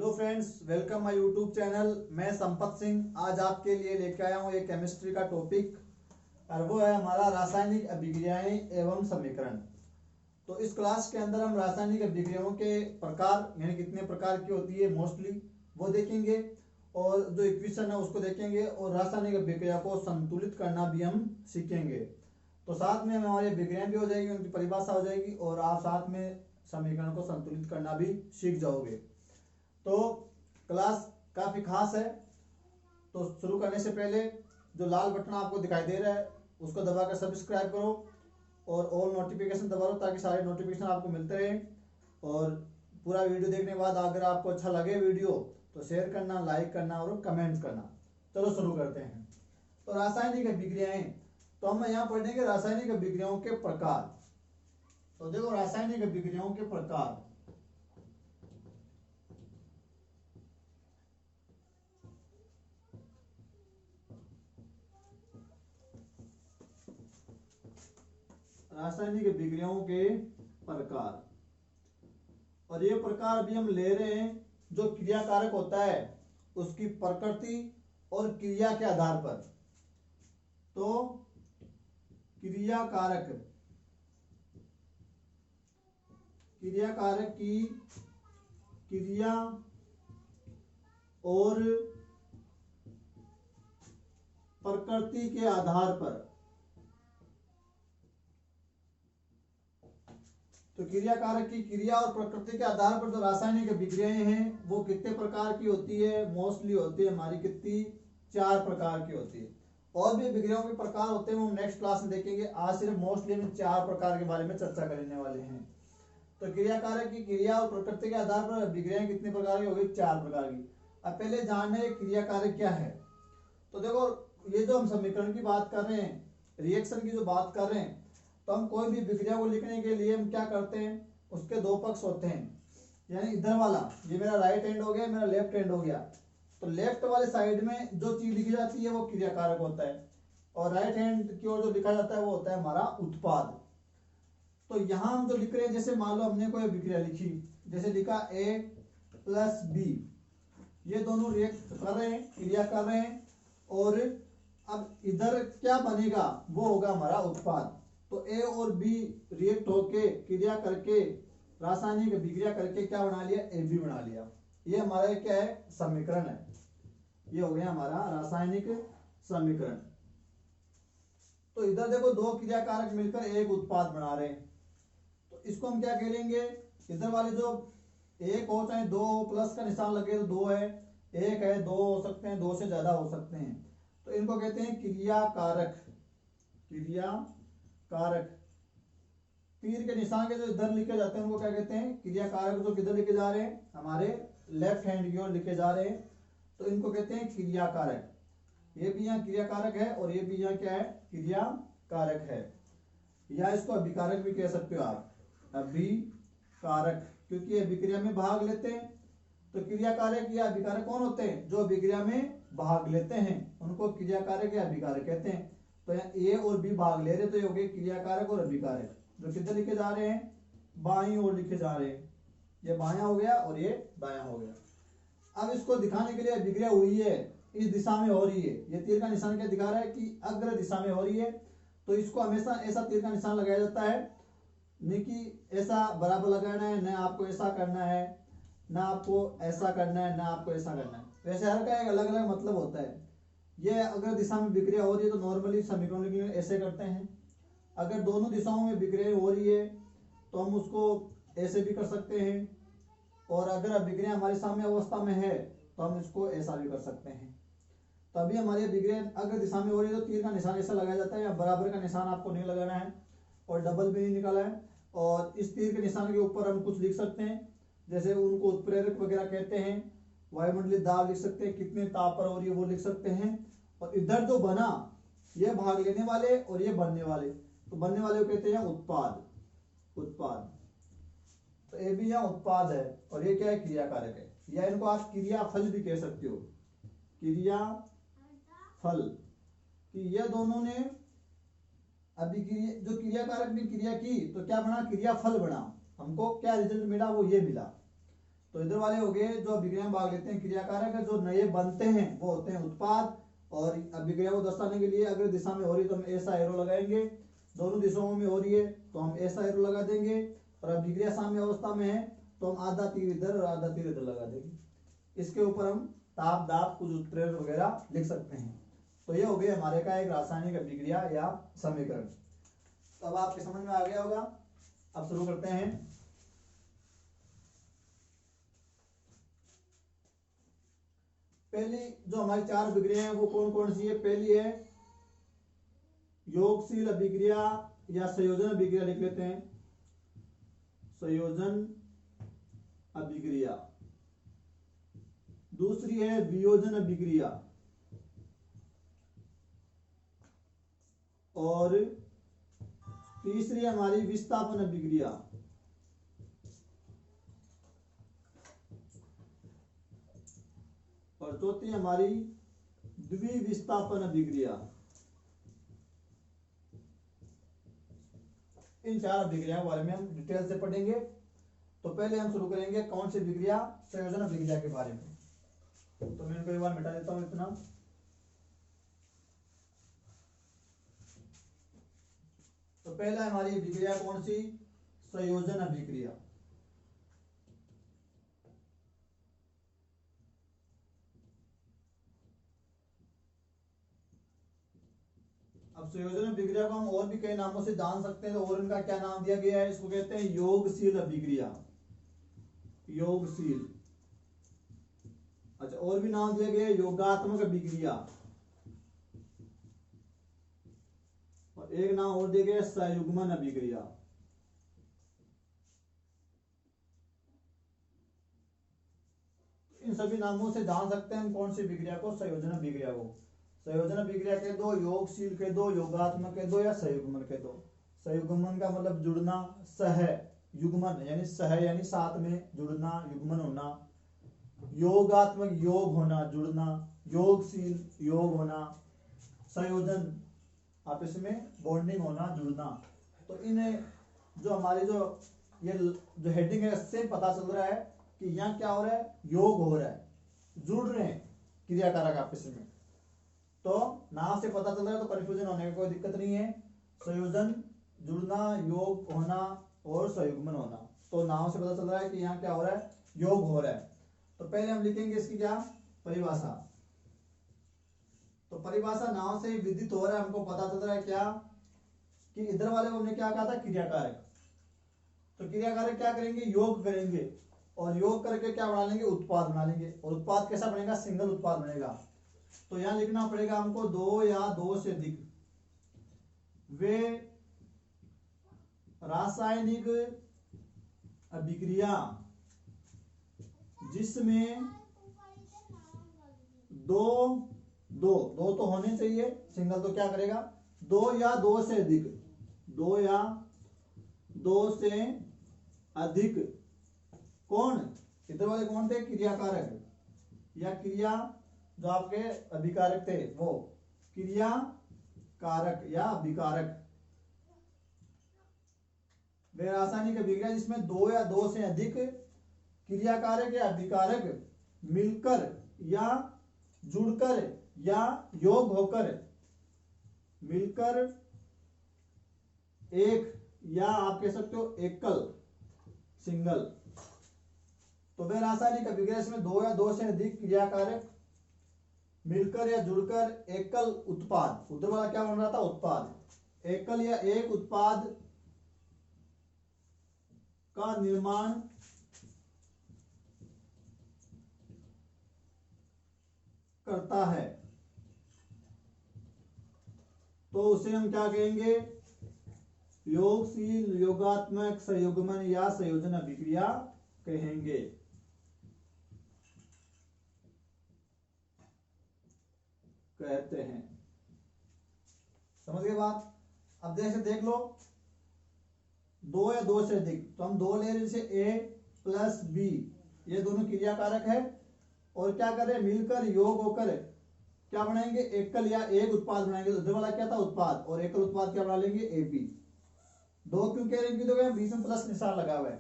Hello friends, welcome my YouTube channel. मैं संपत सिंह आज आपके लिए लेकर आया हूँ एक केमिस्ट्री का टॉपिक और वो है हमारा रासायनिक अभिक्रियाएं एवं समीकरण। तो इस क्लास के अंदर हम रासायनिक अभिक्रियाओं के प्रकार यानी कितने प्रकार की होती है मोस्टली वो देखेंगे और जो इक्वेशन है उसको देखेंगे और रासायनिक अभिक्रिया को संतुलित करना भी हम सीखेंगे। तो साथ में हमारी अभिक्रियाएं भी हो जाएगी, उनकी परिभाषा हो जाएगी और आप साथ में समीकरण को संतुलित करना भी सीख जाओगे। तो क्लास काफ़ी खास है। तो शुरू करने से पहले जो लाल बटन आपको दिखाई दे रहा है उसको दबाकर सब्सक्राइब करो और ऑल नोटिफिकेशन दबा दो ताकि सारे नोटिफिकेशन आपको मिलते रहें। और पूरा वीडियो देखने के बाद अगर आपको अच्छा लगे वीडियो तो शेयर करना, लाइक करना और कमेंट करना। चलो शुरू करते हैं। तो रासायनिक अभिक्रियाएं, तो हम यहाँ पढ़ेंगे रासायनिक अभिक्रियाओं के प्रकार। तो देखो रासायनिक अभिक्रियाओं के प्रकार। रासायनिक अभिक्रियाओं के प्रकार, और ये प्रकार अभी हम ले रहे हैं जो क्रिया कारक होता है उसकी प्रकृति और क्रिया के आधार पर। तो क्रिया कारक की क्रिया और प्रकृति के आधार पर, तो क्रिया कारक की क्रिया और प्रकृति के आधार पर जो रासायनिक अभिक्रियाएं हैं वो कितने प्रकार की होती है? मोस्टली होती है हमारी कितनी? 4 प्रकार की होती है। और भी अभिक्रियाओं के प्रकार होते हैं वो हम नेक्स्ट क्लास में देखेंगे। आज सिर्फ मोस्टली हम 4 प्रकार के बारे में चर्चा करने वाले हैं। तो क्रिया कारक की क्रिया और प्रकृति के आधार पर अभिक्रियाएं कितने प्रकार की होगी? 4 प्रकार की। अब पहले जानना है क्रिया कारक क्या है। तो देखो ये जो हम समीकरण की बात कर रहे हैं, रिएक्शन की जो बात कर रहे हैं, तो हम कोई भी विक्रिया को लिखने के लिए हम क्या करते हैं, उसके 2 पक्ष होते हैं। यानी इधर वाला ये मेरा राइट हैंड हो गया, मेरा लेफ्ट हैंड हो गया। तो लेफ्ट वाले साइड में जो चीज लिखी जाती है वो क्रिया कारक होता है और राइट हैंड की ओर जो लिखा जाता है वो होता है हमारा उत्पाद। तो यहां हम जो लिख रहे हैं, जैसे मान लो हमने कोई विक्रिया लिखी, जैसे लिखा A + B, ये दोनों रिएक्ट कर रहे हैं, क्रिया कर रहे हैं और अब इधर क्या बनेगा वो होगा हमारा उत्पाद। तो ए और बी रिएक्ट होके क्रिया करके रासायनिक अभिक्रिया करके क्या बना लिया? ए बी बना लिया। ये हमारा क्या है? समीकरण है। ये हो गया हमारा रासायनिक समीकरण। तो इधर देखो 2 क्रिया कारक मिलकर एक उत्पाद बना रहे हैं। तो इसको हम क्या कहेंगे? इधर वाले जो एक हो चाहे 2 हो, प्लस का निशान लगे तो 2 है, 1 है, 2 हो सकते हैं, 2 से ज्यादा हो सकते हैं। तो इनको कहते हैं क्रिया कारक। तीर के निशान के जो इधर लिखे जाते हैं उनको क्या कहते हैं? क्रिया कारक। जो किधर लिखे जा रहे हैं? हमारे लेफ्ट हैंड की ओर लिखे जा रहे हैं, तो इनको कहते हैं क्रिया कारक। ये भी यहाँ क्रिया कारक है और ये भी यहाँ क्या है? क्रिया कारक है। या इसको अभिकारक भी कह सकते हो आप, अभिकारक, क्योंकि अभिक्रिया में भाग लेते हैं। तो क्रिया कारक या अभिकारक कौन होते हैं? जो अभिक्रिया में भाग लेते हैं उनको क्रिया कारक या अभिकारक कहते हैं। तो यहाँ ए और बी भाग ले रहे, तो ये हो गए क्रिया कारक और अभिकारक। जो किधर लिखे जा रहे हैं? बाईं ओर लिखे जा रहे हैं। ये बायां हो गया और ये दायां हो गया। अब इसको दिखाने के लिए अभिक्रिया हुई है, इस दिशा में हो रही है। ये तीर का निशान क्या दिखा रहा है? कि अग्र दिशा में हो रही है। तो इसको हमेशा ऐसा तीर का निशान लगाया जाता है, नहीं कि ऐसा बराबर लगाना है, न आपको ऐसा करना है, ना आपको ऐसा करना है, ना आपको ऐसा करना है। वैसे हर का एक अलग अलग मतलब होता है। ये अगर दिशा में विक्रिया हो रही है तो नॉर्मली समीकरण के लिए ऐसे करते हैं। अगर दोनों दिशाओं में विक्रिया हो रही है तो हम उसको ऐसे भी कर सकते हैं, और अगर अभिक्रिया हमारे सामने अवस्था में है तो हम इसको ऐसा भी कर सकते हैं। तभी हमारी अभिक्रिया अगर दिशा में हो रही है तो तीर का निशान ऐसा लगाया जाता है, या बराबर का निशान आपको नहीं लगाना है और डबल भी नहीं निकाला है। और इस तीर के निशान के ऊपर हम कुछ लिख सकते हैं, जैसे उनको उत्प्रेरक वगैरह कहते हैं। वायुमंडलीय दाब लिख सकते हैं, कितने ताप पर हो रही है वो लिख सकते हैं। और इधर जो बना, ये भाग लेने वाले और ये बनने वाले, तो बनने वाले को कहते हैं उत्पाद। तो ये भी यहाँ उत्पाद है और ये क्या है? क्रिया कारक है। या इनको आप क्रिया फल भी कह सकते हो, क्रिया फल। कि ये दोनों ने अभिक्रिया, जो क्रिया कारक ने क्रिया की तो क्या बना? क्रिया फल बना। हमको क्या रिजल्ट मिला? वो ये मिला। तो इधर वाले हो गए जो अभिक्रिया में भाग लेते हैं क्रिया कारक है, जो नए बनते हैं वो होते हैं उत्पाद। और अभिक्रिया को दर्शाने के लिए अगर दिशा में हो रही तो हम ऐसा एरो लगाएंगे, दोनों दिशाओं में हो रही है तो हम ऐसा एरो लगा देंगे, और अभिक्रिया साम्य अवस्था में है तो हम आधा तीर इधर और आधा तीर इधर लगा देंगे। इसके ऊपर हम ताप दाब कुछ उत्प्रेरक वगैरह लिख सकते हैं। तो ये हो गया हमारे का एक रासायनिक अभिक्रिया या समीकरण। तो अब आपके समझ में आ गया होगा। अब शुरू करते हैं। पहली जो हमारी 4 अभिक्रिया है वो कौन कौन सी है? पहली है योगशील अभिक्रिया या संयोजन अभिक्रिया, लिख लेते हैं संयोजन अभिक्रिया। दूसरी है वियोजन अभिक्रिया, और तीसरी हमारी विस्थापन अभिक्रिया, और चौथी हमारी द्विविस्थापन अभिक्रिया। इन 4 अभिक्रिया के बारे में हम डिटेल से पढ़ेंगे। तो पहले हम शुरू करेंगे कौन सी अभिक्रिया? संयोजन अभिक्रिया के बारे में। तो मैं इनको एक बार मिटा देता हूं इतना। तो पहला हमारी अभिक्रिया कौन सी? संयोजन अभिक्रिया। अब संयोजन अभिक्रिया को हम और भी कई नामों से जान सकते हैं। तो और इनका क्या नाम दिया गया है? इसको कहते हैं योगशील अभिक्रिया। योगशील। अच्छा, और भी नाम दिया गया है योगात्मक अभिक्रिया, और एक नाम और दिया गया है संयुग्मन अभिक्रिया। इन सभी नामों से जान सकते हैं हम कौन सी अभिक्रिया को? संयोजन अभिक्रिया को। संयोजन अभिक्रिया के दो, योगशील के दो, योगात्मक के दो या संयुग्मन के दो। संयुग्मन का मतलब जुड़ना, सह युग्मन यानी सह यानी साथ में जुड़ना, युग्मन होना। योगात्मक योग होना, जुड़ना। योगशील योग होना। संयोजन आपस में बॉन्डिंग होना, जुड़ना। तो इन जो हमारी जो ये जो हेडिंग है इससे पता चल रहा है कि यहाँ क्या हो रहा है? योग हो रहा है, जुड़ रहे हैं क्रियाकारक आपस में। तो नाम से पता चल रहा है तो कंफ्यूजन होने की कोई दिक्कत नहीं है। संयोजन, जुड़ना, योग होना और संयुग्मन होना। तो नाम से पता चल रहा है कि यहाँ क्या हो रहा है? योग हो रहा है। तो पहले हम लिखेंगे इसकी क्या परिभाषा। तो परिभाषा नाम से ही विदित हो रहा है, हमको पता चल रहा है क्या कि इधर वाले को हमने क्या कहा था? क्रियाकारक। तो क्रियाकारक क्या करेंगे? योग करेंगे, और योग करके क्या बना लेंगे? उत्पाद बना लेंगे। और उत्पाद कैसा बनेगा? सिंगल उत्पाद बनेगा। तो यहां लिखना पड़ेगा हमको 2 या 2 से अधिक वे रासायनिक अभिक्रिया जिसमें दो तो होने चाहिए, सिंगल तो क्या करेगा? 2 या 2 से अधिक, 2 या 2 से अधिक। कौन? इधर वाले कौन थे? क्रियाकारक या क्रिया जो आपके अभिकारक थे वो क्रिया कारक या अभिकारक। वे रासायनिक अभिक्रिया जिसमें 2 या 2 से अधिक क्रियाकारक या अभिकारक मिलकर या जुड़कर या योग होकर, मिलकर एक या आप कह सकते हो एकल, सिंगल। तो वे रासायनिक अभिक्रिया जिसमें 2 या 2 से अधिक क्रियाकारक मिलकर या जुड़कर एकल उत्पाद, उधर वाला क्या बन रहा था? उत्पाद। एकल या एक उत्पाद का निर्माण करता है तो उसे हम क्या कहेंगे? योगशील, योगात्मक, संयुग्मन या संयोजन अभिक्रिया कहेंगे। कहते हैं। समझ गए बात? अब जैसे देख लो 2 या 2 से अधिक, तो हम 2 ले रहे, जैसे ए प्लस बी, ये दोनों क्रियाकारक है, और क्या कर रहे हैं? मिलकर योग होकर क्या बनाएंगे? एकल या एक उत्पाद बनाएंगे। तो उधर वाला क्या था? उत्पाद। और एकल उत्पाद क्या बना लेंगे? A B. 2 क्यों कह रहे हैं? क्योंकि बीच में प्लस निशान लगा हुआ है।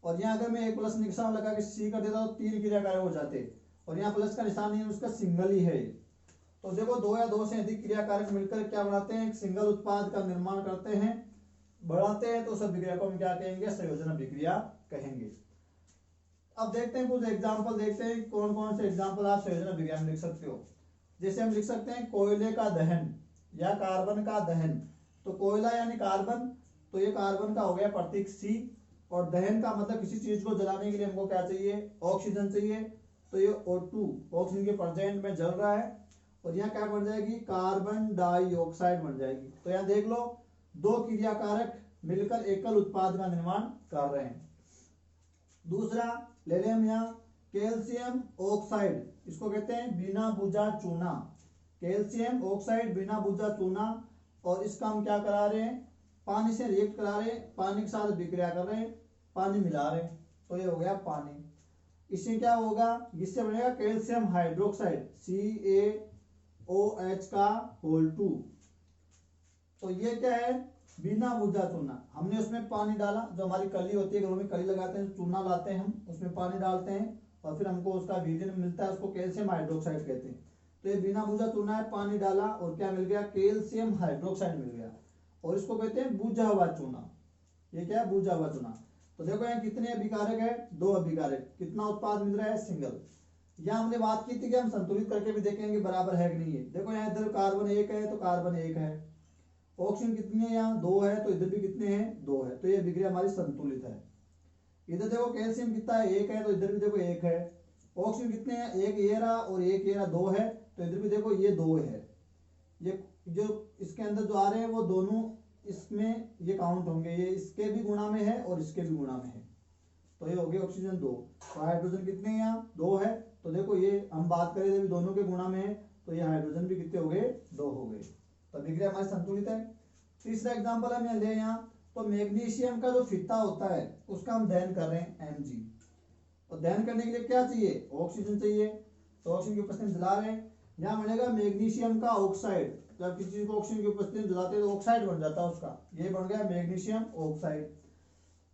और यहाँ अगर मैं एक प्लस निशान लगा के सी कर देता तो 3 क्रिया कारक हो जाते, और यहाँ प्लस का निशान नहीं है, उसका सिंगल ही है। तो देखो 2 या 2 से अधिक क्रिया कारक मिलकर क्या बनाते हैं, एक सिंगल उत्पाद का निर्माण करते हैं, बढ़ाते हैं, तो उस अभिक्रिया को हम क्या कहेंगे, संयोजन अभिक्रिया कहेंगे। अब देखते हैं कुछ एग्जाम्पल, देखते हैं कौन कौन से एग्जाम्पल आप संयोजन अभिक्रिया में लिख सकते हो। जैसे हम लिख सकते हैं कोयले का दहन या कार्बन का दहन। तो कोयला यानी कार्बन, तो ये कार्बन का हो गया प्रतीक सी, और दहन का मतलब किसी चीज को जलाने के लिए हमको क्या चाहिए, ऑक्सीजन चाहिए, तो ये O2 ऑक्सीजन के प्रेजेंट में जल रहा है, और यहाँ क्या बन जाएगी, कार्बन डाइऑक्साइड बन जाएगी। तो यहाँ देख लो 2 क्रिया कारक मिलकर एकल उत्पाद का निर्माण कर रहे हैं। दूसरा ले लें हम यहाँ कैल्शियम ऑक्साइड, इसको कहते हैं बिना बुझा चूना, कैल्शियम ऑक्साइड बिना बुझा चूना, और इसका हम क्या करा रहे हैं, पानी से रिएक्ट करा रहे हैं, पानी के साथ विक्रिया कर रहे हैं, पानी मिला रहे हैं, तो ये हो गया पानी। इससे क्या होगा, इससे बनेगा कैल्शियम हाइड्रोक्साइड CaOH का होल 2। तो ये क्या है, बिना बुझा चूना, हमने उसमें पानी डाला, जो हमारी कली होती है, घरों में कली लगाते हैं, चूना लाते हैं हम, उसमें पानी डालते हैं और फिर हमको उसका विलयन मिलता है, उसको कैल्शियम हाइड्रोक्साइड कहते हैं। तो ये बिना बुझा चूना है, पानी डाला और क्या मिल गया, कैल्शियम हाइड्रोक्साइड मिल गया, और इसको कहते हैं बुझा हुआ चूना। ये क्या है, बुझा हुआ चूना। तो देखो यहाँ कितने अभिकारक है, 2 अभिकारक, कितना उत्पाद मिल रहा है, सिंगल। यहाँ हमने बात की थी कि हम संतुलित करके भी देखेंगे बराबर है कि नहीं है। देखो यहाँ इधर कार्बन 1 है तो कार्बन 1 है, ऑक्सीजन कितनी है, यहाँ 2 है, तो इधर भी कितने हैं, 2 है, तो ये अभिक्रिया हमारी संतुलित है। इधर देखो कैल्शियम कितना है, 1 है, तो इधर भी देखो 1 है, ऑक्सीजन कितने हैं, 1 ये रहा और 1 ये रहा, 2 है, तो इधर भी देखो ये 2 है। ये जो इसके अंदर जो आ रहे हैं वो दोनों इसमें ये काउंट होंगे, ये इसके भी गुणा में है और इसके भी गुणा में है, तो ये हो गया ऑक्सीजन 2। तो हाइड्रोजन कितने हैं, यहाँ 2 है, तो देखो ये हम बात करें जब दोनों के गुणा में है, तो ये हाइड्रोजन भी कितने हो गए, 2 हो गए, तो अभिक्रिया हमारी संतुलित है। तीसरा एग्जांपल हम ले यहाँ, तो मैग्नीशियम का जो फित्ता होता है उसका हम दहन कर रहे हैं Mg, तो दहन करने के लिए क्या चाहिए, ऑक्सीजन चाहिए, तो ऑक्सीजन की उपस्थिति में जला रहे हैं, यहाँ बनेगा मैग्नीशियम का ऑक्साइड। जब किसी चीज को ऑक्सीजन की उपस्थिति में जलाते हैं तो ऑक्साइड बन जाता है उसका, ये बन गया मैग्नीशियम ऑक्साइड।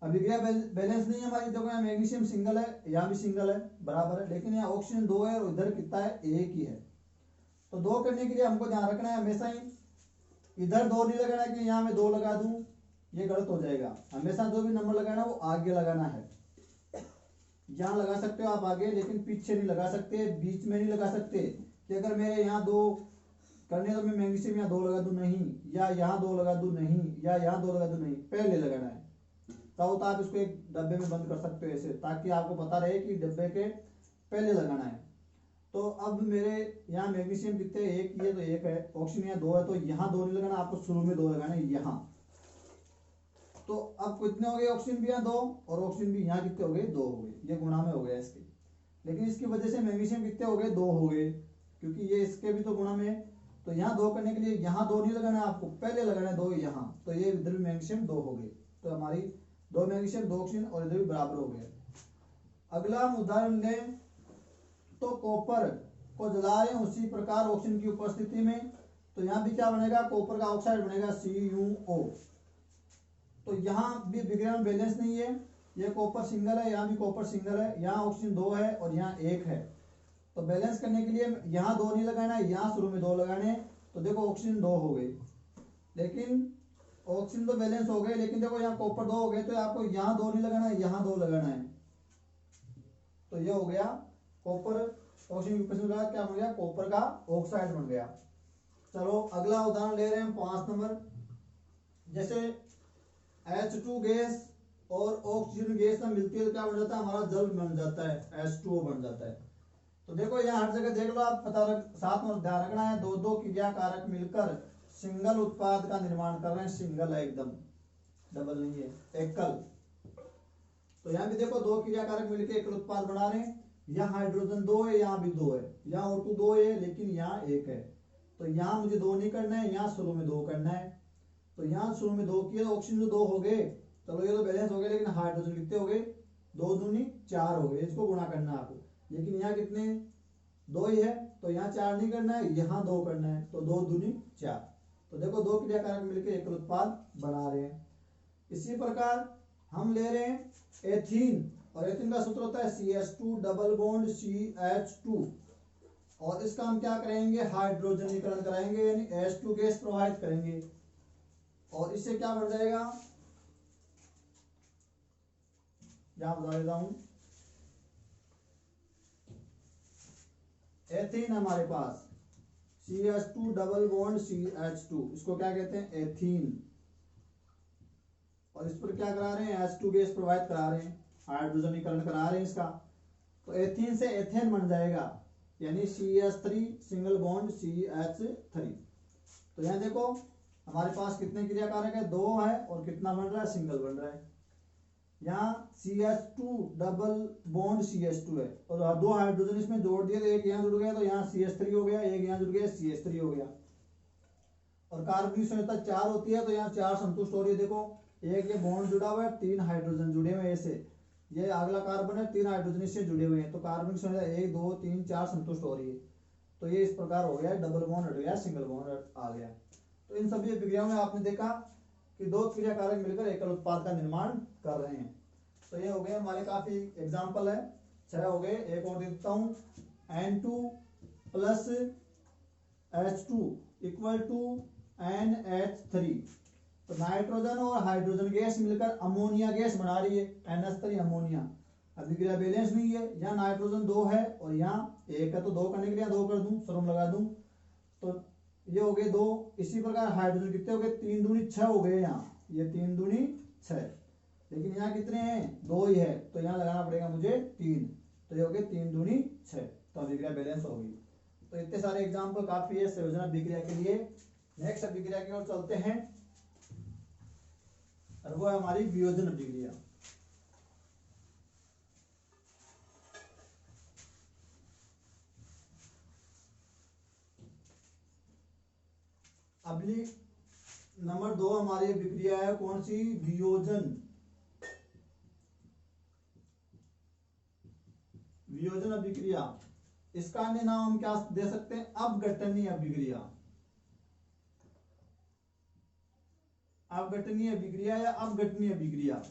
अभिक्रिया बैलेंस नहीं है हमारी, देखो यहाँ मैग्नीशियम सिंगल है, यहाँ भी सिंगल है, बराबर है, लेकिन यहाँ ऑक्सीजन 2 है और इधर कितना है, 1 ही है। तो 2 करने के लिए हमको ध्यान रखना है हमेशा ही, इधर 2 नहीं लगाना कि यहाँ मैं 2 लगा दूं, ये गलत हो जाएगा। हमेशा जो भी नंबर लगाना वो आगे लगाना है, यहाँ लगा सकते हो आप आगे, लेकिन पीछे नहीं लगा सकते, बीच में नहीं लगा सकते कि अगर मेरे यहाँ 2 करने तो मैं मैग्नीशियम यहाँ 2 लगा दूं, नहीं, या यहाँ 2 लगा दूं, नहीं, या यहाँ 2 लगा दूं, नहीं, पहले लगाना है। तब तो आप इसको एक डब्बे में बंद कर सकते हो ऐसे, ताकि आपको पता रहे कि डब्बे के पहले लगाना है। तो अब मेरे यहाँ मैग्नीशियम कितने, 1 ये तो 1 है, ऑक्सीजन यहाँ 2 है, तो यहाँ 2 नहीं लगाना, आपको शुरू में 2 लगाना है यहाँ। तो अब कितने हो गए, ऑक्सीजन भी यहाँ 2 और ऑक्सीजन भी यहाँ कितने हो गए, 2 हो गए, ये गुणा में हो गया इसके। लेकिन इसकी वजह से मैग्नीशियम कितने हो गए, 2 हो गए, क्योंकि ये इसके भी तो गुणा में है। तो यहाँ 2 करने के लिए यहाँ 2 नहीं लगाना है, आपको पहले लगाना है 2 यहाँ, तो ये इधर भी मैग्नीशियम 2 हो गए, तो हमारी 2 मैग्नीशियम 2 ऑक्सीजन और इधर भी बराबर हो गए। अगला हम उदाहरण लें, तो कॉपर को जला रहे हैं उसी प्रकार ऑक्सीजन की उपस्थिति में, तो यहाँ भी क्या बनेगा, कॉपर का ऑक्साइड बनेगा CuO। तो यहाँ भी अभिक्रिया में बैलेंस नहीं है, ये कॉपर सिंगल है, यहाँ भी कॉपर सिंगल है, यहाँ ऑक्सीजन 2 है और यहाँ 1 है। तो बैलेंस करने के लिए यहाँ 2 नहीं लगाना है, यहाँ शुरू में 2 लगाने, तो देखो ऑक्सीजन 2 हो गई, लेकिन ऑक्सीजन तो बैलेंस हो गए, लेकिन देखो यहाँ कॉपर 2 हो गए, तो आपको यहाँ 2 नहीं लगाना है, यहाँ 2 लगाना है। तो ये हो गया कॉपर ऑक्सीजन की उपस्थिति में क्या बन गया, कॉपर का ऑक्साइड बन गया। चलो अगला उदाहरण ले रहे हैं 5 नंबर। जैसे H2 गैस और ऑक्सीजन गैस में मिलती है तो क्या बन जाता है, हमारा जल बन जाता है, H2O बन जाता है। तो देखो यहाँ हर जगह देख लो आप, पता साथ में ध्यान रखना है, 2 क्रिया कारक मिलकर सिंगल उत्पाद का निर्माण कर रहे हैं, सिंगल है एकदम, डबल नहीं है, एकल। तो यहाँ भी देखो 2 क्रिया कारक मिलकर एकल उत्पाद बना रहे हैं, यहाँ हाइड्रोजन 2 है, यहाँ भी 2 है, यहाँ O2 2 है, लेकिन यहाँ 1 है। तो यहाँ मुझे 2 नहीं करना है, यहाँ शुरू में 2 करना है। तो यहाँ शुरू में 2 किए, ऑक्सीजन तो 2 हो गए, चलो ये तो बैलेंस हो गए, लेकिन हाइड्रोजन कितने हो गए, 2 दूनी 4 हो गए, इसको गुणा करना है आपको। लेकिन यहाँ कितने, 2 ही है, तो यहाँ 4 नहीं करना है, यहाँ 2 करना है, तो 2 दूनी 4। तो देखो 2 क्रिया कारक मिलकर एकल उत्पाद बना रहे हैं। इसी प्रकार हम ले रहे हैं एथीन, और एथीन का सूत्र होता है CH2 डबल बॉन्ड CH2, और इसका हम क्या करेंगे, हाइड्रोजनीकरण कराएंगे, यानी H2 गैस प्रवाहित करेंगे, और इससे क्या बन जाएगा, यहां बता देता हूं, एथीन हमारे पास CH2 डबल बॉन्ड CH2, इसको क्या कहते हैं, एथीन, और इस पर क्या करा रहे हैं, H2 गैस प्रवाहित करा रहे हैं, हाइड्रोजनीकरण करा रहे हैं इसका, तो एथीन से एथेन बन जाएगा, यानी CH3 सिंगल बॉन्ड CH3। तो यहाँ देखो हमारे पास कितने क्रियाकारक है, 2 है, और कितना बन रहा है, सिंगल बन रहा है। यहाँ CH2 डबल बॉन्ड CH2 है, और 2 हाइड्रोजन इसमें जोड़ दिए, तो एक यहाँ जुड़ गया, तो यहाँ CH3 हो गया, एक यहाँ जुड़ गया, CH3 हो गया, और कार्बनिक संयोजकता 4 होती है, तो यहाँ 4 संतुष्ट हो रही है। देखो एक ये बॉन्ड जुड़ा हुआ है, 3 हाइड्रोजन जुड़े हुए हैं, ऐसे ये अगला कार्बन है, 3 हाइड्रोजन इससे जुड़े हुए हैं, तो कार्बनिक संयोजकता 1 2 3 4 संतुष्ट हो रही है। तो ये इस प्रकार हो गया, डबल बॉन्ड हट गया, सिंगल बॉन्ड आ गया। तो इन सभी प्रक्रियाओं में आपने देखा कि 2 क्रियाकारक मिलकर एकल उत्पाद का निर्माण कर रहे हैं। तो ये हो गए हमारे, काफी एग्जाम्पल है, 6 हो गए, एक और दे देता हूं, N2 plus H2 equal to NH3, तो नाइट्रोजन और हाइड्रोजन गैस मिलकर अमोनिया गैस बना रही है, NH3 अमोनिया। अभिक्रिया बैलेंस नहीं है, यहाँ नाइट्रोजन 2 है और यहाँ 1 है, तो 2 करने के लिए 2 कर दूं, सर्वम लगा दूं, तो ये हो गए 2। इसी प्रकार हाइड्रोजन कितने हो गए, 3 दूनी 6 हो गए, यहाँ ये 3 दूनी 6, लेकिन यहाँ कितने हैं, 2 ही है, तो यहाँ लगाना पड़ेगा मुझे 3, तो ये हो गए 3 दूनी 6, तो अभिक्रिया बैलेंस होगी। तो इतने सारे एग्जाम्पल काफी है संयोजन अभिक्रिया के लिए। नेक्स्ट अभिक्रिया की ओर चलते हैं, और वो है हमारी वियोजन अभिक्रिया। अगली नंबर 2 हमारी अभिक्रिया है, कौन सी, वियोजन। वियोजन अभिक्रिया, इसका अन्य नाम हम क्या दे सकते हैं, अपघटनीय अभिक्रिया। अपघटनीय अभिक्रिया या अपघटनीय अभिक्रिया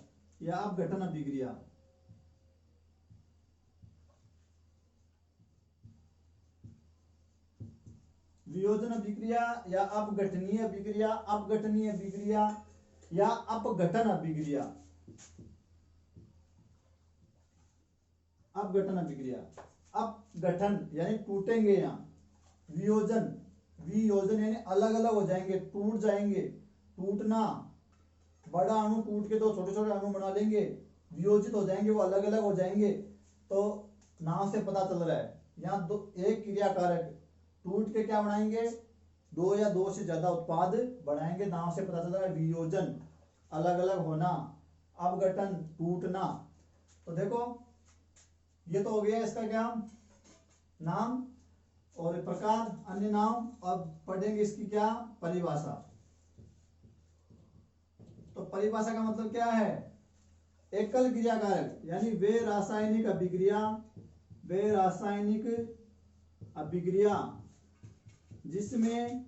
या अपघटन अभिक्रिया। वियोजन अभिक्रिया या अपघटनीय अभिक्रिया, अपघटनीय अभिक्रिया या अपघटन अभिक्रिया। अपघटन अभिक्रिया, अपघटन यानी टूटेंगे, यहाँ वियोजन, वियोजन यानी अलग अलग हो जाएंगे, टूट जाएंगे, टूटना, बड़ा अणु टूट के 2 छोटे छोटे अणु बना लेंगे, वियोजित हो जाएंगे, वो अलग अलग हो जाएंगे। तो नाम से पता चल रहा है, यहाँ एक क्रियाकारक टूट के क्या बनाएंगे, 2 या 2 से ज्यादा उत्पाद बनाएंगे, नाम से पता चल रहा है वियोजन, अलग अलग होना, अपघटन टूटना। तो देखो ये तो हो गया इसका क्या नाम और प्रकार, अन्य नाम। अब पढ़ेंगे इसकी क्या परिभाषा। तो परिभाषा का मतलब क्या है, एकल क्रियाकारक यानी वे रासायनिक अभिक्रिया, वे रासायनिक अभिक्रिया जिसमें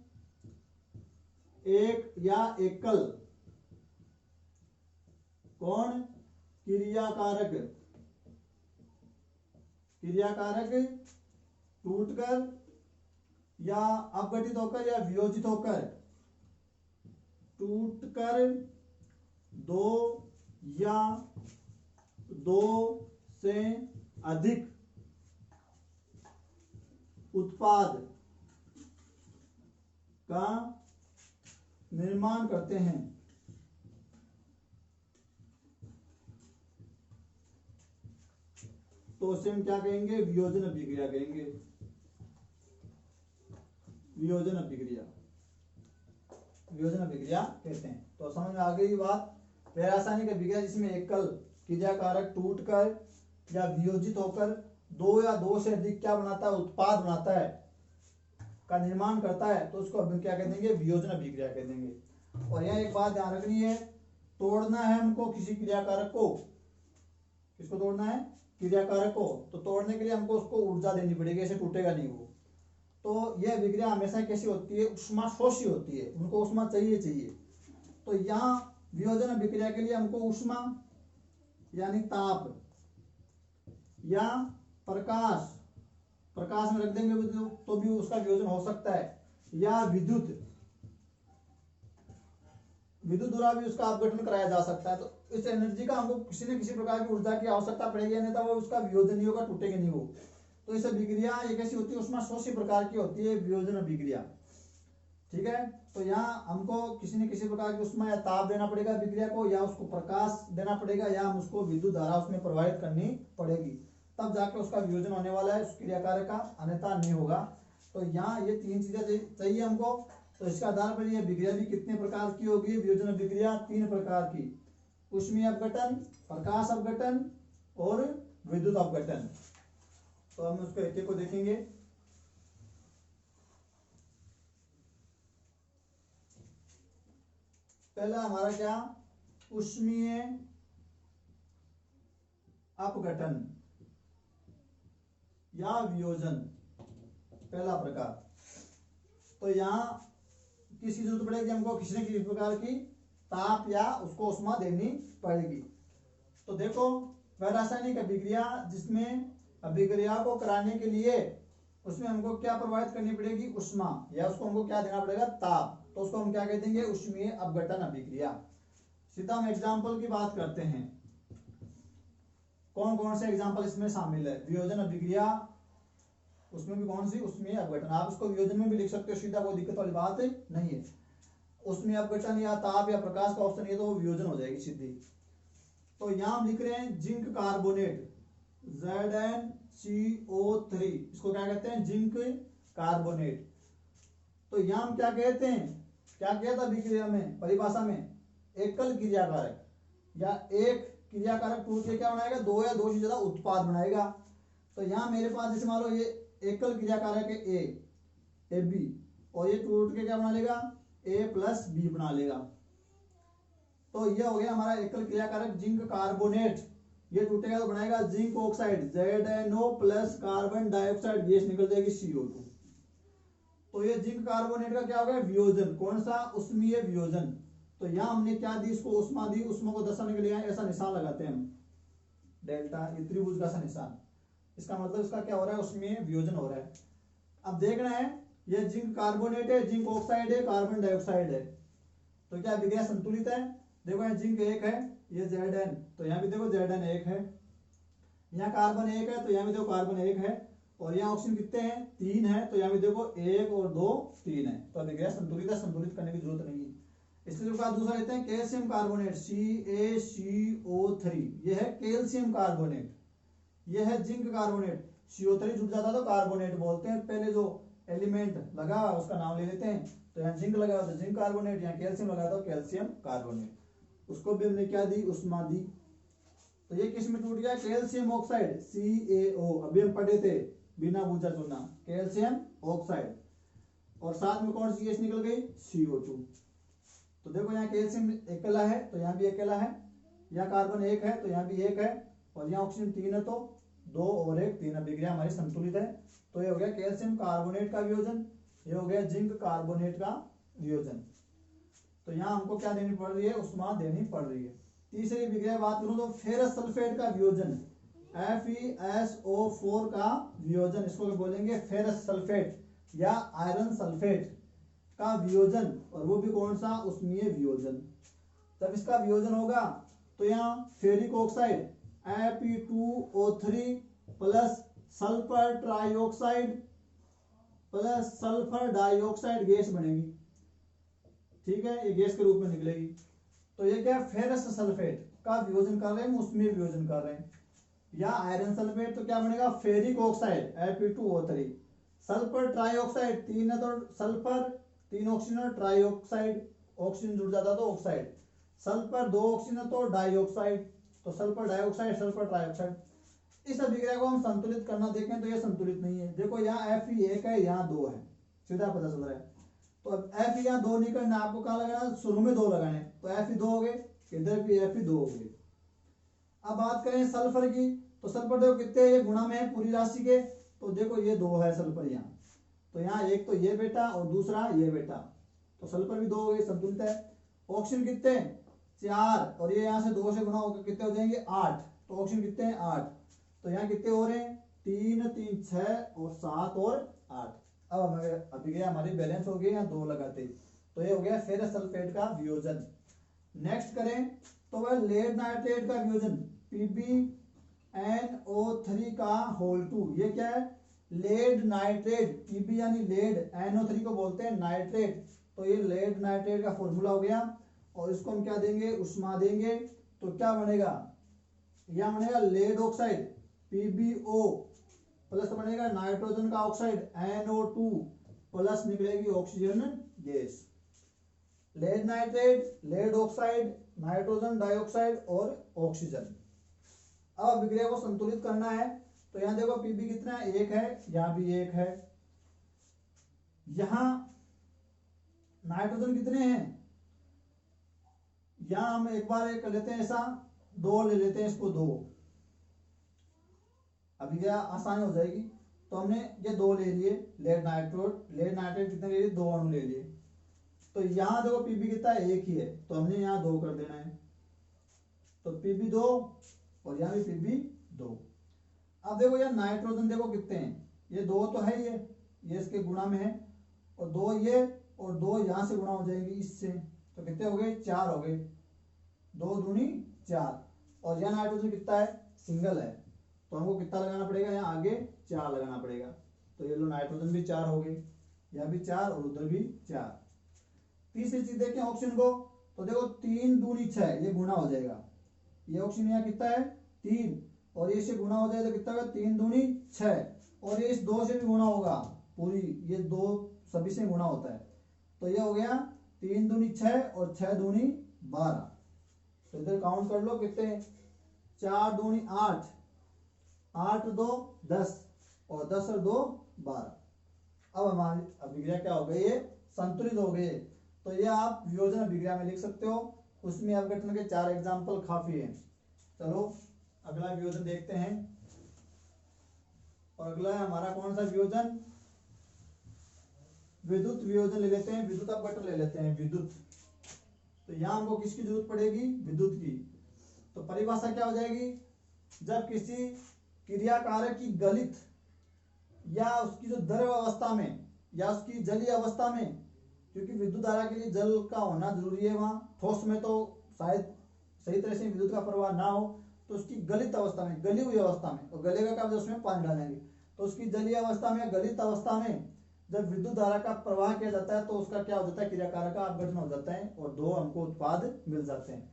एक या एकल कौन क्रियाकारक, क्रियाकारक टूटकर या अपघटित होकर या वियोजित होकर, टूटकर 2 या 2 से अधिक उत्पाद का निर्माण करते हैं। तो उसे हम क्या कहेंगे, वियोजन अभिक्रिया कहेंगे, वियोजन अभिक्रिया, वियोजन अभिक्रिया कहते हैं। तो समझ में आ गई बात। रासायनिक अभिक्रिया जिसमें एकल क्रियाकारक टूटकर या वियोजित होकर 2 या 2 से अधिक क्या बनाता है, उत्पाद बनाता है, का निर्माण करता है, तो उसको हम क्या कह देंगे, वियोजन अभिक्रिया कह देंगे। और यहाँ एक बात ध्यान रखनी है, तोड़ना है हमको किसी क्रियाकारक को, किसको तोड़ना है, क्रियाकारक को, तो तोड़ने के लिए हमको उसको ऊर्जा देनी पड़ेगी, ऐसे टूटेगा नहीं वो। तो यह अभिक्रिया हमेशा कैसी होती है, उष्मा शोषी होती है, उनको उष्मा चाहिए। तो यहाँ वियोजन अभिक्रिया के लिए हमको उष्मा यानी ताप, या प्रकाश, प्रकाश में रख देंगे तो भी उसका वियोजन हो सकता है, या विद्युत, विद्युत द्वारा भी उसका अपघटन कराया जा सकता है। तो इस एनर्जी का हमको किसी न किसी प्रकार की ऊर्जा की आवश्यकता पड़ेगी, अन्यथा वो उसका वियोजन नहीं होगा, टूटेगा नहीं वो। तो इस अभिक्रिया एक ऐसी होती है, उसमें शोषी प्रकार की होती है वियोजन अभिक्रिया। ठीक है, तो यहाँ हमको किसी न किसी प्रकार की उसमें या ताप देना पड़ेगा अभिक्रिया को, या उसको प्रकाश देना पड़ेगा, या हम उसको विद्युत धारा उसमें प्रवाहित करनी पड़ेगी, तब जाके उसका वियोजन होने वाला है उस क्रिया कार्य का, अन्यथा नहीं होगा। तो यहाँ ये तीन चीजें चाहिए हमको। तो इसके आधार पर ये अभिक्रिया भी कितने प्रकार की होगी, वियोजन अभिक्रिया 3 प्रकार की, ऊष्मीय अपघटन, प्रकाश अपघटन और विद्युत अपघटन। तो हम उसको एक एक को देखेंगे। पहला हमारा क्या, ऊष्मीय अपघटन या वियोजन, पहला प्रकार। तो यहाँ किसी जरूरत पड़ेगी हमको, किसी न किसी प्रकार की ताप या उसको उष्मा देनी पड़ेगी। तो देखो, वह रासायनिक अभिक्रिया जिसमें अभिक्रिया को कराने के लिए उसमें हमको क्या प्रवाहित करनी पड़ेगी, उष्मा, या उसको हमको क्या देना पड़ेगा, ताप। तो उसको हम क्या कह देंगे, ऊष्मीय अपघटन अभिक्रिया। सीधा हम एग्जाम्पल की बात करते हैं, कौन कौन से एग्जाम्पल इसमें शामिल है। वियोजन अभिक्रिया, उसमें भी कौन सी, ऊष्मीय अपघटन। आप इसको वियोजन में भी लिख सकते हो सीधा, कोई दिक्कत वाली बात नहीं है। ऊष्मीय अपघटन या ताप या प्रकाश का ऑप्शन है तो वो वियोजन हो जाएगी सीधी। तो यहां हम लिख रहे हैं जिंक कार्बोनेट, ZnCO3, इसको क्या कहते हैं, जिंक कार्बोनेट। तो यहां हम क्या कहते हैं, क्या किया था अभिक्रिया में, परिभाषा में, एकल क्रियाकारक या एक क्रियाकारक टूट के क्या बनाएगा, दो या दो से ज्यादा उत्पाद बनाएगा। तो यहां मेरे पास जैसे मान लो ये एकल क्रियाकारक है AB, और ये टूट के क्या बना लेगा, A+B बना लेगा। तो ये हो गया हमारा एकल क्रियाकारक जिंक कार्बोनेट। ये टूटेगा तो बनाएगा zinc oxide, ZnO plus carbon dioxide gas निकल जाएगी CO2। तो ये जिंक कार्बोनेट का क्या हो गया, वियोजन। कौन सा, ऊष्मीय वियोजन। तो यहां हमने क्या दी, इसको उष्मा दी, उष्मा को दर्शाने के लिए ऐसा निशान लगाते हैं हम, डेल्टा, ये त्रिभुज का सा निशान। इसका मतलब इसका क्या हो रहा है, ऊष्मीय वियोजन हो रहा है। अब देख रहे हैं ये जिंक कार्बोनेट है, जिंक ऑक्साइड है, कार्बन डाइऑक्साइड है, तो क्या अभिक्रिया संतुलित है। देखो यहाँ जिंक 1 है, ये Zn, तो यहाँ भी देखो Zn 1 है, यहाँ कार्बन 1 है, तो यहाँ भी देखो कार्बन 1 है, और यहाँ ऑक्सीजन कितने हैं, 3 है, तो यहाँ भी देखो 1 और 2 3 है। तो अभिक्रिया संतुलित है, संतुलित करने की जरूरत नहीं है। इसलिए दूसरा लेते हैं कैल्शियम कार्बोनेट, CaCO3, ये है कैल्शियम कार्बोनेट। ये है जिंक कार्बोनेट, CO3 जुड़ जाता तो कार्बोनेट बोलते हैं, पहले जो एलिमेंट लगा उसका नाम ले लेते हैं। तो यहाँ जिंक लगा तो जिंक कार्बोनेट, यहाँ कैल्शियम लगा तो कैल्शियम कार्बोनेट। उसको भी हमने क्या दी, उष्मा दी। तो ये किस में टूट गया, कैल्शियम ऑक्साइड, CaO, अभी हम पढ़े थे बिना बूझा चुना, कैल्शियम ऑक्साइड, और साथ में कौन सी गैस निकल गई, CO2। तो देखो यहाँ कैल्शियम अकेला है तो यहाँ भी अकेला है, यहाँ कार्बन 1 है तो यहाँ भी 1 है, और यहाँ ऑक्सीजन 3 है तो 2 और 1 3। अभिक्रिया हमारी संतुलित है। तो ये हो गया कैल्शियम कार्बोनेट का वियोजन, ये हो गया जिंक कार्बोनेट का वियोजन। तो यहाँ हमको क्या देनी पड़ रही है, उष्मा देनी पड़ रही है। तीसरी अभिक्रिया बात करूं तो फेरस सल्फेट का वियोजन, FeSO4 का वियोजन, इसको बोलेंगे फेरस सल्फेट या आयरन सल्फेट का वियोजन, और वो भी कौन सा, ऊष्मीय वियोजन। जब इसका वियोजन होगा तो यहाँ ferric oxide Fe2O3 plus sulphur trioxide plus sulphur dioxide gas बनेगी। ठीक है, ये गैस के रूप में निकलेगी। तो ये क्या, फेरस सल्फेट का वियोजन कर रहे हैं, ऊष्मीय वियोजन कर रहे हैं। या आयरन सल्फेट तो क्या बनेगा, ferric oxide Fe2O3, sulphur trioxide 3 है तो सल्फर 3 ऑक्सीजन और ट्राइऑक्साइड, ऑक्सीजन जुड़ जाता तो ऑक्साइड, सल्फर 2 ऑक्सीजन तो डाइऑक्साइड, तो सल्फर डाइऑक्साइड सल्फर ट्राइऑक्साइड। इस अभिक्रिया को हम संतुलित करना देखें तो ये संतुलित नहीं है। देखो यहाँ Fe1 है, यहाँ 2 है, सीधा पता चल रहा है। तो अब Fe यहाँ 2 नहीं करना, आपको कहाँ लगाना, शुरू में 2 लगाने, तो Fe 2 हो गए, इधर भी Fe 2 हो गए। अब बात करें सल्फर की, तो सल्फर देखो कितने, ये गुणा में है पूरी राशि के, तो देखो ये 2 है सल्फर यहाँ, तो यहाँ एक तो ये बेटा और दूसरा ये बेटा, तो सल्फर भी 2 हो गए, संतुलित है। ऑक्सीजन कितने, 4 और ये यहाँ से 2 से गुना होकर कितने हो जाएंगे 8। तो ऑप्शन कितने हैं 8। तो यहाँ कितने हो रहे हैं 3 3 6 और 7 और 8। अब हमारे अभिक्रिया हमारी बैलेंस हो गई, यहाँ 2 लगाते ही। तो ये हो गया फेरस सल्फेट का वियोजन। नेक्स्ट करें तो वह लेड नाइट्रेट का वियोजन PbNO3 का होल 2। ये क्या है लेड नाइट्रेट, Pb यानी लेड, NO3 को बोलते हैं नाइट्रेट। तो ये लेड नाइट्रेट का फॉर्मूला हो गया और इसको हम क्या देंगे उष्मा देंगे। तो क्या बनेगा यह बनेगा लेड ऑक्साइड PbO प्लस बनेगा नाइट्रोजन का ऑक्साइड NO2 प्लस निकलेगी oxygen gas. Lead nitrate, lead oxide, nitrogen dioxide और ऑक्सीजन। अब अभिक्रिया को संतुलित करना है। तो यहां देखो Pb कितना है 1 है, यहां भी 1 है, यहां नाइट्रोजन कितने हैं, यहां हम एक बार कर लेते हैं ऐसा 2 ले लेते हैं, इसको 2 अभिक्रिया आसान हो जाएगी। तो हमने ये 2 ले लिए लेड नाइट्रेट कितने ले लिए 2 अणु ले लिए। तो यहां देखो Pb कितना है 1 ही है, तो हमने यहाँ 2 कर देना है। तो Pb 2 और यहाँ भी Pb 2। अब देखो यार नाइट्रोजन देखो कितने हैं, ये 2 तो है ही है, ये इसके गुणा में है, और 2 ये और 2 यहां से गुणा हो जाएंगे इससे। तो कितने हो गए 4 हो गए, 2 दूनी 4। और यह नाइट्रोजन कितना है सिंगल है, तो हमको कितना लगाना पड़ेगा यहाँ आगे 4 लगाना पड़ेगा। तो ये लो नाइट्रोजन भी 4 हो गए, यह भी 4 और उधर भी 4। तीसरी चीज देखें ऑप्शन को। तो देखो 3 दूनी 6 ये गुणा हो जाएगा, ये ऑप्शन यहाँ कितना है 3 और ये से गुणा हो जाए तो कितना होगा 3 दूनी 6 और ये इस 2 से भी गुणा होगा पूरी, ये 2 सभी से गुणा होता है। तो ये हो गया 3 दूनी 6 और 6 दूनी 12। तो इधर काउंट कर लो कितने 4 दूनी 8, 8 2 10 और 10 और 2 12। अब हमारी अभिक्रिया क्या हो गई है संतुलित हो गई है। तो ये आप वियोजन अभिक्रिया में लिख सकते हो, उसमें अपघटन के 4 एग्जाम्पल काफी हैं। चलो अगला वियोजन देखते हैं। और अगला है हमारा कौन सा वियोजन, विद्युत वियोजन ले लेते हैं, विद्युत अपघटन ले लेते हैं विद्युत। तो यहां हमको किसकी जरूरत पड़ेगी विद्युत की। तो परिभाषा क्या हो जाएगी, जब किसी क्रिया कारक की गलित या उसकी जो द्रव अवस्था में या उसकी जलीय अवस्था में, क्योंकि विद्युत धारा के लिए जल का होना जरूरी है, वहां ठोस में तो शायद सही तरह से विद्युत का प्रवाह ना हो, तो उसकी गलित अवस्था में, गली हुई अवस्था में, और गलेगा का उसमें पानी डालेंगे, तो उसकी जलीय अवस्था में गलित अवस्था में जब विद्युत धारा का प्रवाह किया जाता है तो उसका क्या हो जाता है क्रिया कारक का अपघटन हो जाता है और 2 हमको उत्पाद मिल जाते हैं।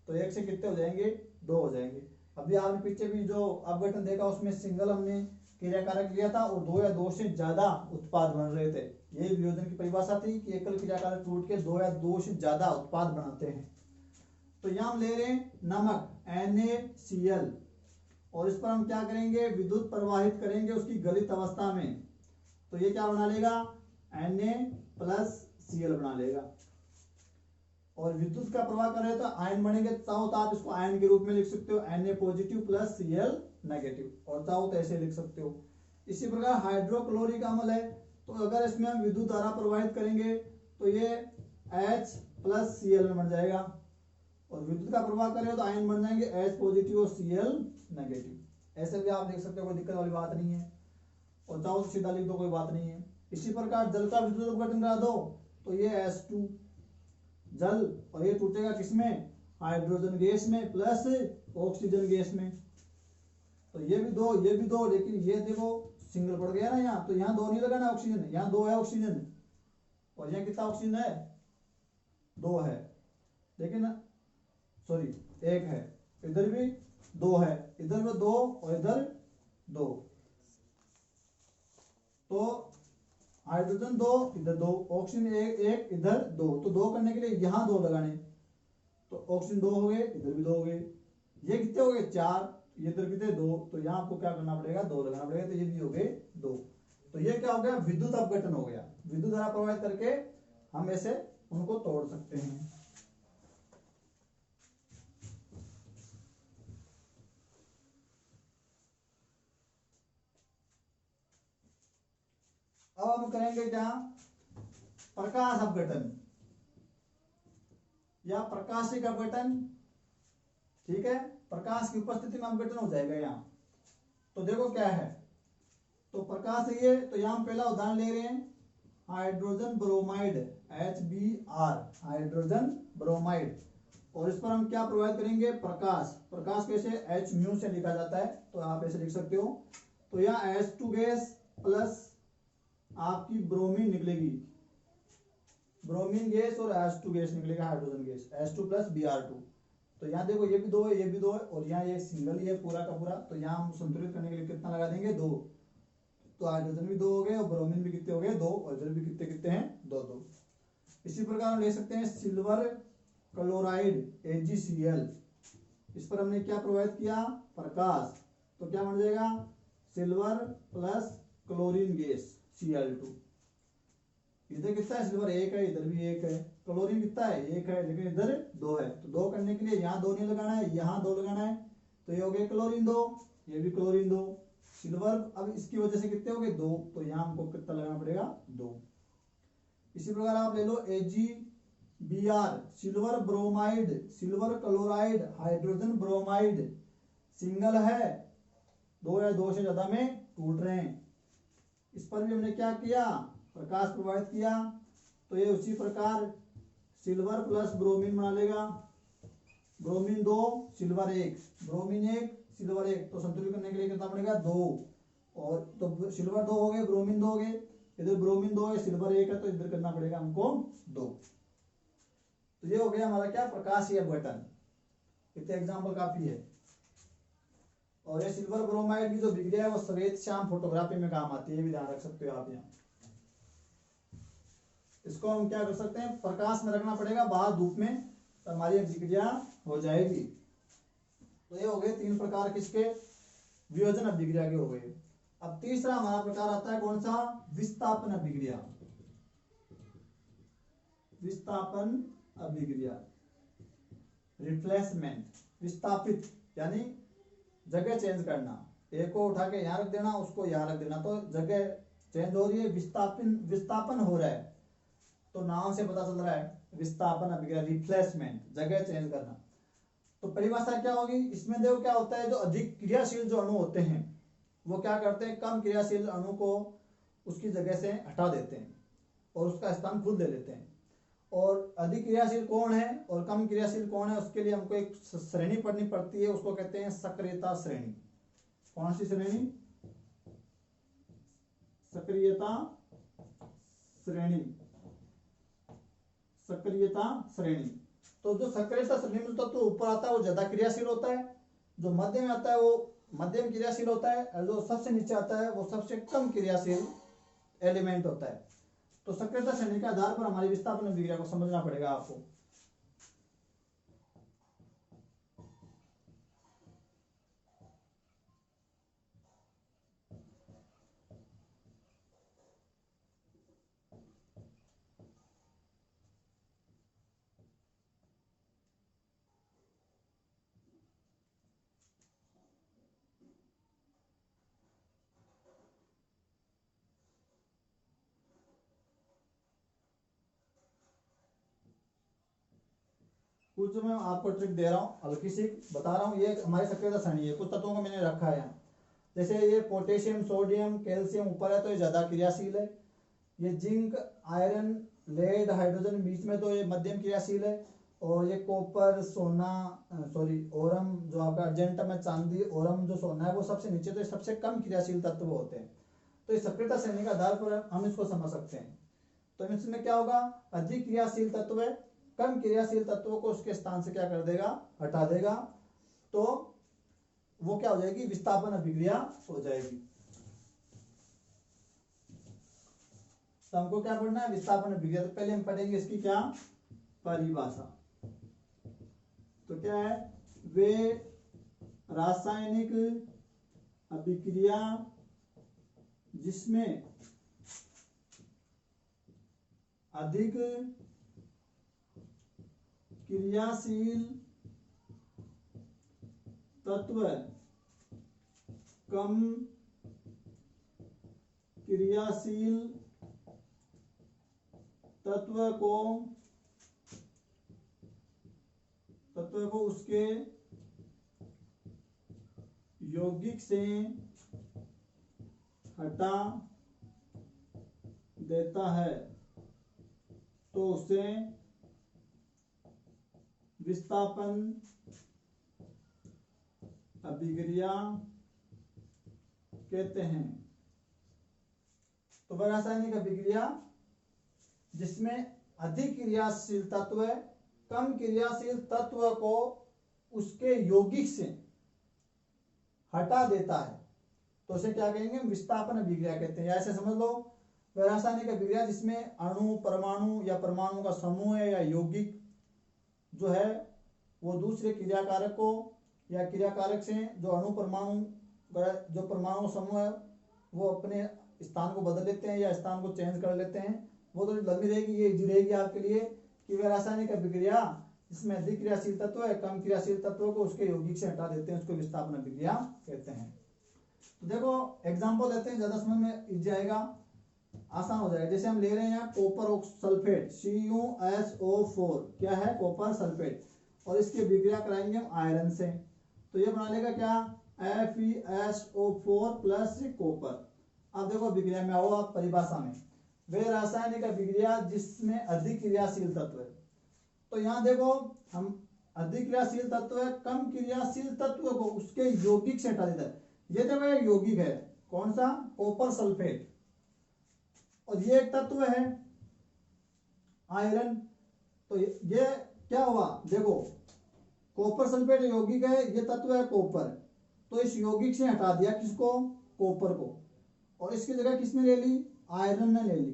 तो 1 से कितने हो जाएंगे 2 हो जाएंगे। अभी आपने पीछे भी जो अपघटन देखा उसमें सिंगल हमने क्रिया कारक लिया था और 2 या 2 से ज्यादा उत्पाद बन रहे थे। यही वियोजन की परिभाषा थी कि एकल क्रिया कारक टूट के 2 या 2 से ज्यादा उत्पाद बनाते हैं। तो यहाँ हम ले रहे हैं नमक NaCl और इस पर हम क्या करेंगे विद्युत प्रवाहित करेंगे उसकी गलित अवस्था में। तो ये क्या बना लेगा Na+Cl बना लेगा। और विद्युत का प्रवाह कर रहे तो आयन बनेंगे, चाहो तो आप इसको आयन के रूप में लिख सकते हो Na+Cl- और चाहो तो ऐसे लिख सकते हो। इसी प्रकार हाइड्रोक्लोरिक अम्ल है, तो अगर इसमें हम विद्युत धारा प्रवाहित करेंगे तो ये H+Cl में बन जाएगा, और विद्युत का प्रवाह करें तो आयन बन जाएंगे H+ और Cl-। ऐसे भी आप लिख सकते हो, कोई दिक्कत वाली बात नहीं है, और चाहो तो सीधा लिख दो कोई बात नहीं है। इसी प्रकार जल का विद्युत अपघटन करा दो तो ये H2 जल, और ये टूटेगा किसमें हाइड्रोजन गैस में प्लस ऑक्सीजन गैस में। तो ये भी 2 ये भी 2, लेकिन ये देखो सिंगल पड़ गया ना यहाँ, तो यहाँ 2 नहीं लगाना ऑक्सीजन, यहाँ 2 है ऑक्सीजन, और यहाँ कितना ऑक्सीजन है 2 है, लेकिन सॉरी 1 है, इधर भी 2 है, इधर में 2 और इधर 2, तो हाइड्रोजन 2 इधर 2, ऑक्सीजन 1 इधर 2, तो 2 करने के लिए यहाँ 2 लगाने, तो ऑक्सीजन 2 हो गए, इधर भी 2 हो गए, ये कितने हो गए 4, ये इधर कितने 2, तो यहाँ आपको क्या करना पड़ेगा 2 लगाना पड़ेगा, तो ये भी हो गए 2। तो ये क्या हो गया विद्युत अपघटन हो गया, विद्युत धारा प्रवाहित करके हम ऐसे उनको तोड़ सकते हैं। अब हम करेंगे क्या प्रकाश अपघटन। या प्रकाशिक अपघटन, ठीक है, प्रकाश की उपस्थिति में अपघटन हो जाएगा यहाँ। तो देखो क्या है, तो प्रकाश ये, तो यहाँ हम पहला उदाहरण ले रहे हैं hydrogen bromide HBr, hydrogen bromide, और इस पर हम क्या प्रोवाइड करेंगे, प्रकाश। प्रकाश कैसे, H म्यू से लिखा जाता है, तो आप ऐसे लिख सकते हो। तो यहाँ H2 गैस प्लस आपकी ब्रोमीन निकलेगी, ब्रोमीन गैस और H2 गैस निकलेगा, hydrogen gas H2 plus Br2। तो यहाँ देखो ये भी दो है, ये भी दो है, और यहाँ ये सिंगल ही है पूरा का पूरा, तो यहाँ हम संतुलित करने के लिए कितना लगा देंगे, 2। तो हाइड्रोजन भी 2 हो गए और ब्रोमीन भी कितने हो गए, 2, और इधर भी कितने कितने हैं, 2 2। इसी प्रकार हम ले सकते हैं सिल्वर क्लोराइड AgCl, इस पर हमने क्या प्रोवाइड किया, प्रकाश। तो क्या बन जाएगा, silver plus chlorine gas Cl2। इधर कितना है, सिल्वर 1 है, इधर भी 1 है, क्लोरीन कितना है, 1 है, लेकिन इधर 2 है। तो 2 करने के लिए यहाँ 2 नहीं लगाना है, यहाँ 2 लगाना है, तो ये हो गया क्लोरीन 2, ये भी क्लोरीन 2, सिल्वर अब इसकी वजह से कितने हो गए, 2, तो यहाँ हमको कितना लगाना पड़ेगा, 2। इसी प्रकार आप ले लो AgBr, silver bromide, silver chloride, hydrogen bromide, single है, 2 या 2 से ज्यादा में टूट रहे हैं। इस पर भी हमने क्या किया, प्रकाश प्रोवाइड किया। तो ये उसी प्रकार सिल्वर प्लस ब्रोमीन बना लेगा, ब्रोमीन 2 सिल्वर 1, ब्रोमीन 1 सिल्वर 1, तो संतुलित करने के लिए कितना पड़ेगा, 2, और तो सिल्वर 2 हो गए, ब्रोमीन 2 हो गए, इधर ब्रोमीन 2 है, सिल्वर 1 है, तो इधर करना पड़ेगा हमको 2। तो ये हो गया हमारा क्या, प्रकाशीय अपघटन। इतने एग्जाम्पल काफी है। और ये सिल्वर ब्रोमाइड की जो विक्रिया है वो श्वेत श्याम फोटोग्राफी में काम आती है, ये भी ध्यान रख सकते हो आप। यहाँ इसको हम क्या कर सकते हैं, प्रकाश में रखना पड़ेगा, बाहर धूप में, तो हमारी विक्रिया हो जाएगी। तो ये हो गए 3 प्रकार किसके, वियोजन अभिक्रिया के हो गए। अब तीसरा हमारा प्रकार आता है कौन सा, विस्थापन अभिक्रिया। विस्थापन अभिक्रिया, रिप्लेसमेंट, विस्थापित यानी जगह चेंज करना, एक को उठा के यहाँ रख देना, उसको यहाँ रख देना, तो जगह चेंज हो रही है, विस्थापन विस्थापन हो रहा है, तो नाम से पता चल रहा है विस्थापन अभिक्रिया, रिप्लेसमेंट, जगह चेंज करना। तो परिभाषा क्या होगी इसमें, देखो क्या होता है, जो अधिक क्रियाशील जो अणु होते हैं वो क्या करते हैं, कम क्रियाशील अणु को उसकी जगह से हटा देते हैं और उसका स्थान खुद ले लेते हैं। और अधिक क्रियाशील कौन है और कम क्रियाशील कौन है, उसके लिए हमको एक श्रेणी पढ़नी पड़ती है, उसको कहते हैं सक्रियता श्रेणी। कौन सी श्रेणी, सक्रियता श्रेणी, सक्रियता श्रेणी। तो जो सक्रियता श्रेणी में तो ऊपर आता है वो ज्यादा क्रियाशील होता है, जो मध्य में आता है वो मध्यम क्रियाशील होता है, और जो सबसे नीचे आता है वो सबसे कम क्रियाशील एलिमेंट होता है। तो सक्रियता श्रेणी के आधार पर हमारी विस्थापन अभिक्रिया को समझना पड़ेगा आपको। कुछ मैं आपको ट्रिक दे रहा हूँ, हल्की सी बता रहा हूँ, ये हमारी सक्रियता श्रेणी है, कुछ तत्वों को मैंने रखा है यहाँ। जैसे ये पोटेशियम, सोडियम, कैल्शियम ऊपर है तो ये ज्यादा क्रियाशील है, ये जिंक, आयरन, लेड, हाइड्रोजन बीच में तो ये मध्यम क्रियाशील है, और ये कॉपर, सोना, सॉरी ओरम जो आपका अर्जेंटम है, चांदी, ओरम जो सोना है वो सबसे नीचे, तो ये सबसे कम क्रियाशील तत्व होते हैं। तो इस सक्रियता श्रेणी के आधार पर हम इसको समझ सकते हैं। तो इसमें क्या होगा, अधिक क्रियाशील तत्व है कम क्रियाशील तत्वों को उसके स्थान से क्या कर देगा, हटा देगा, तो वो क्या हो जाएगी, विस्थापन अभिक्रिया हो जाएगी। तो हमको क्या पढ़ना है, विस्थापन अभिक्रिया। तो पहले हम पढ़ेंगे इसकी क्या परिभाषा। तो क्या है, वे रासायनिक अभिक्रिया जिसमें अधिक क्रियाशील तत्व कम क्रियाशील तत्व को तत्व को उसके यौगिक से हटा देता है तो उसे विस्थापन अभिक्रिया कहते हैं। तो वह रासायनिक अभिक्रिया जिसमें अधिक क्रियाशील तत्व कम क्रियाशील तत्व को उसके यौगिक से हटा देता है तो उसे क्या कहेंगे, विस्थापन अभिक्रिया कहते हैं। ऐसे समझ लो, वह रासायनिक अभिक्रिया जिसमें अणु, परमाणु या परमाणु का समूह है या यौगिक जो है वो दूसरे क्रियाकारक को या क्रियाकारक से जो अणु परमाणु जो परमाणु समूह है वो अपने स्थान को बदल लेते हैं या स्थान को चेंज कर लेते हैं। वो तो लंबी रहेगी, ये इजी रहेगी आपके लिए कि वह रासायनिक अभिक्रिया जिसमें अधिक क्रियाशील तत्व है कम क्रियाशील तत्वों को उसके यौगिक से हटा देते हैं, उसको विस्थापन अभिक्रिया कहते हैं। तो देखो एग्जांपल लेते हैं, ज्यादा समझ में इजी आएगा, आसान हो जाएगा। जैसे हम ले रहे हैं कॉपर सल्फेट CuSO4, क्या है, कॉपर सल्फेट, और इसकी अभिक्रिया कराएंगे हम आयरन से, तो ये बना लेगा क्या, FeSO4 प्लस कॉपर। अब देखो अभिक्रिया में आओ आप परिभाषा में, वे रासायनिक अभिक्रिया जिसमें अधिक क्रियाशील तत्व है। तो यहाँ देखो हम अधिक क्रियाशील तत्व है कम क्रियाशील तत्व को उसके यौगिक से हटा देता है। ये देखो ये यौगिक है, कौन सा, कॉपर सल्फेट, और ये एक तत्व है आयरन। तो ये क्या हुआ, देखो कॉपर सल्फेट यौगिक है, ये तत्व है कॉपर, तो इस यौगिक से हटा दिया किसको, कॉपर को, और इसकी जगह किसने ले ली, आयरन ने ले ली।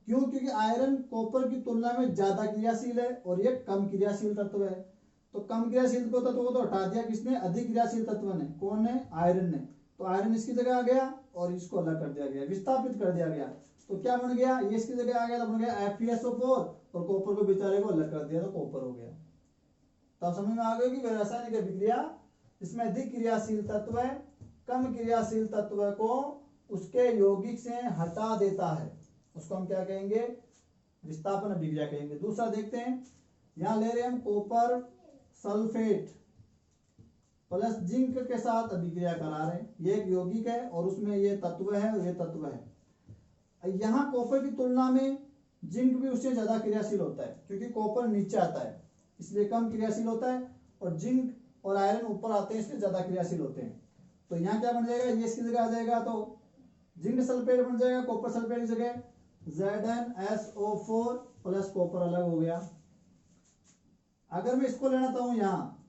क्यों, क्योंकि आयरन कॉपर की तुलना में ज्यादा क्रियाशील है और ये कम क्रियाशील तत्व है। तो कम क्रियाशील तत्व को तो हटा दिया किसने, अधिक क्रियाशील तत्व ने, कौन ने, आयरन ने। तो आयरन इसकी जगह आ गया और इसको अलग कर दिया गया, विस्थापित कर दिया गया। तो क्या बन गया, ये इसकी जगह आ गया तो बन गया FeSO4, और कॉपर को बेचारे को अलग कर दिया तो कॉपर हो गया। तो समझ में आ गया कि रासायनिक अभिक्रिया इसमें अधिक क्रियाशील तत्व है कम क्रियाशील तत्व को उसके यौगिक से हटा देता है, उसको हम क्या कहेंगे, विस्थापन अभिक्रिया कहेंगे। दूसरा देखते हैं, यहां ले रहे हैं हम कॉपर सल्फेट प्लस जिंक के साथ अभिक्रिया करा रहे हैं। ये एक यौगिक है और उसमें ये तत्व है और ये तत्व है। यहाँ कॉपर की तुलना में जिंक भी उससे ज्यादा क्रियाशील होता है, क्योंकि कॉपर नीचे आता है इसलिए कम क्रियाशील होता है, और जिंक और आयरन ऊपर आते हैं इसलिए ज्यादा क्रियाशील होते हैं। तो यहाँ क्या बन जाएगा, ये इसकी जगह आ जाएगा तो जिंक सल्फेट बन जाएगा, कॉपर सल्फेट की जगह ZnSO4 प्लस कॉपर अलग हो गया। अगर मैं इसको लेना चाहूं यहाँ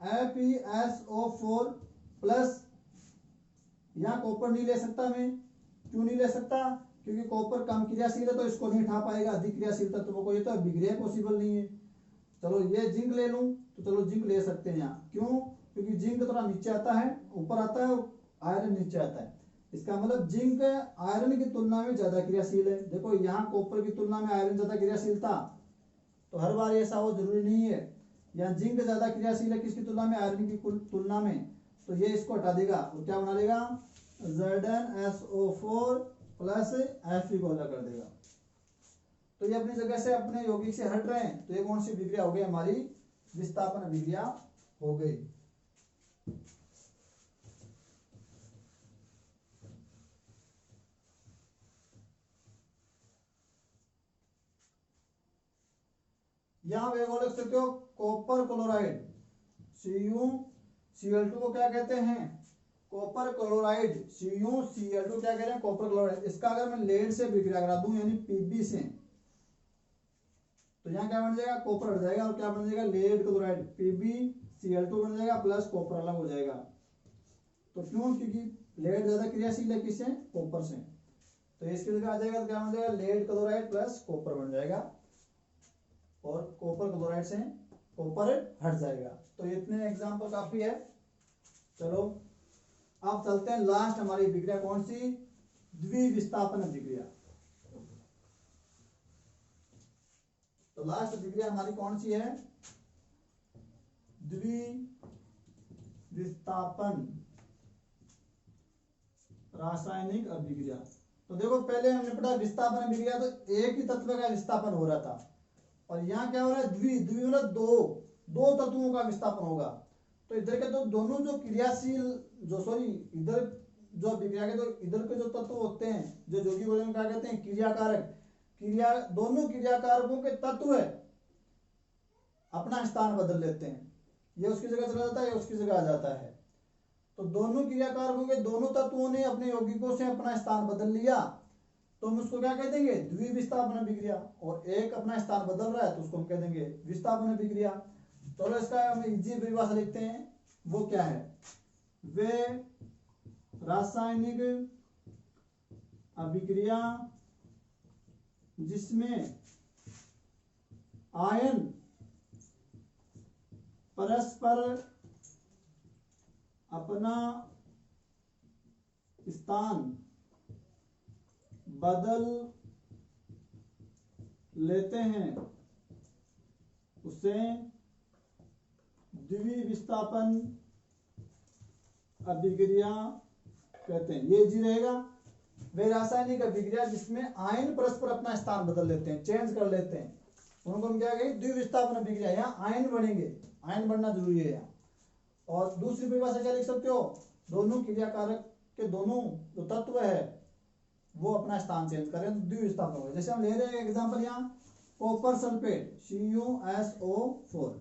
FeSO4 प्लस, यहाँ कॉपर नहीं ले सकता मैं, क्यों नहीं ले सकता, क्योंकि कॉपर कम क्रियाशील है तो इसको नहीं उठा पाएगा अधिक क्रियाशील तत्वों को, ये तो अभिक्रिया पॉसिबल नहीं है। चलो ये जिंक ले लूं तो चलो जिंक ले सकते हैं यहाँ, क्यों, क्योंकि जिंक थोड़ा नीचे आता है, ऊपर आता है, आयरन नीचे आता है। इसका मतलब जिंक आयरन की तुलना में ज्यादा क्रियाशील है। देखो यहाँ कॉपर की तुलना में आयरन ज्यादा क्रियाशील था, तो हर बार ऐसा हो जरूरी नहीं है। यहाँ जिंक ज्यादा क्रियाशील है किसकी तुलना में, आयरन की तुलना में, तो ये इसको हटा देगा और क्या बना देगा, ZnSO4 प्लस Fe को अलग कर देगा। तो ये अपनी जगह से अपने यौगिक से हट रहे हैं, तो ये कौन सी अभिक्रिया हो गई, हमारी विस्थापन अभिक्रिया हो गई। यहां वे वो लिख सकते हो कॉपर क्लोराइड CuCl2 को क्या कहते हैं, कॉपर क्लोराइड CuCl2 क्या कह रहे हैं, कॉपर क्लोराइड। इसका अगर मैं लेड से अभिक्रिया करा दूं यानी Pb से, तो यहाँ क्या बन जाएगा, कॉपर हट जाएगा और क्या बन जाएगा, लेड क्लोराइड PbCl2 बन जाएगा प्लस कॉपर अलग हो जाएगा। तो क्यों, क्योंकि लेड ज्यादा क्रियाशील है किससे, कॉपर से, तो इसकी जगह आ जाएगा तो क्या बन जाएगा, लेड क्लोराइड प्लस कॉपर बन जाएगा, और कॉपर क्लोराइड से कॉपर हट जाएगा। तो इतने एग्जाम्पल काफी है। चलो अब चलते हैं लास्ट हमारी अभिक्रिया कौन सी, द्विविस्थापन अभिक्रिया। तो लास्ट अभिक्रिया हमारी कौन सी है, द्विविस्थापन रासायनिक अभिक्रिया। तो देखो पहले हमने पढ़ा विस्थापन अभिक्रिया तो एक ही तत्व का विस्थापन हो रहा था, और यहाँ क्या हो रहा है, द्वि मतलब दो तत्वों का विस्थापन होगा। तो इधर के तो दोनों जो क्रियाशील जो सॉरी इधर जो अभिक्रिया के तो इधर के जो तत्व होते हैं जो यौगिक को क्या कहते हैं क्रियाकारक, क्रिया दोनों क्रियाकारकों के तत्व अपना स्थान बदल लेते हैं, ये उसकी जगह चला जाता है, ये उसकी जगह आ जाता है। तो दोनों क्रियाकारकों के दोनों तत्वों ने अपने यौगिकों से अपना स्थान बदल लिया तो हम उसको क्या कह देंगे द्विविस्थापन अभिक्रिया, और एक अपना स्थान बदल रहा है तो उसको हम कह देंगे विस्थापन अभिक्रिया। तो इसका हम इजी परिभाषा लिखते हैं, वो क्या है, वे रासायनिक अभिक्रिया जिसमें आयन परस्पर अपना स्थान बदल लेते हैं उसे द्विविस्थापन अभिक्रिया कहते हैं। ये जी रहेगा, वे रासायनिक अभिक्रिया जिसमें आयन परस्पर अपना स्थान बदल लेते हैं, चेंज कर लेते हैं, उनको हम क्या कहेंगे द्विविस्थापन अभिक्रिया। यहाँ आयन बनेंगे, आयन बनना जरूरी है यहाँ। और दूसरी परिभाषा क्या लिख सकते हो, दोनों क्रियाकारक के दोनों जो तत्व है वो अपना स्थान चेंज करें तो द्विविस्थापन होगा। जैसे हम ले रहे हैं एग्जांपल यहाँ कॉपर सल्फेट CuSO4